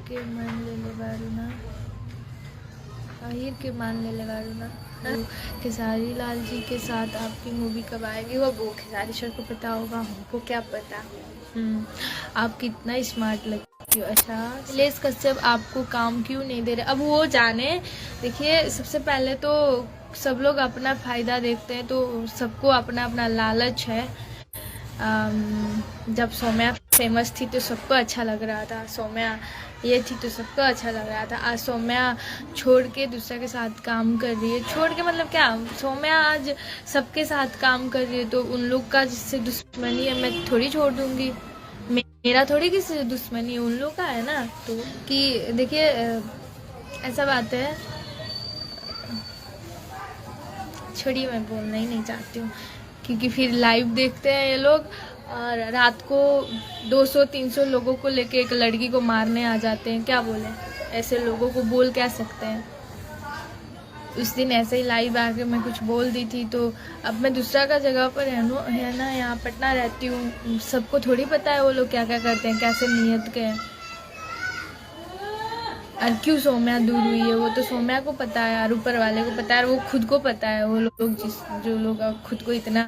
के मान ले बारू ना, आहिर के मान ले बारू ना। खेसारी लाल जी के साथ आपकी मूवी कब आएगी? वो खेसारी सर को पता होगा, हमको क्या पता। आप कितना स्मार्ट लगती हो। अच्छा, नीलेश कश्यप आपको काम क्यों नहीं दे रहे? अब वो जाने। देखिए, सबसे पहले तो सब लोग अपना फ़ायदा देखते हैं, तो सबको अपना अपना लालच है। जब सौम्या फेमस थी तो सबको अच्छा लग रहा था, सौम्या ये थी तो सबको अच्छा लग रहा था। आज सौम्या छोड़ के दूसरे के साथ काम कर रही है। छोड़ के मतलब क्या, सौम्या आज सबके साथ काम कर रही है, तो उन लोग का जिससे दुश्मनी है मैं थोड़ी छोड़ दूंगी। मेरा थोड़ी किसी से दुश्मनी है, उन लोग का है ना। तो कि देखिए, ऐसा बात है, छोड़िए, मैं बोलना ही नहीं चाहती हूँ, क्योंकि फिर लाइव देखते हैं ये लोग और रात को 200-300 लोगों को लेके एक लड़की को मारने आ जाते हैं। क्या बोले, ऐसे लोगों को बोल क्या सकते हैं। उस दिन ऐसे ही लाइव आके मैं कुछ बोल दी थी, तो अब मैं दूसरा का जगह पर है ना, यहाँ पटना रहती हूँ, सबको थोड़ी पता है वो लोग क्या क्या करते हैं, कैसे नियत के हैं। और क्यों सौम्या दूर हुई है, वो तो सौम्या को पता है और ऊपर वाले को पता है, और वो खुद को पता है। वो लोग जो लोग खुद को इतना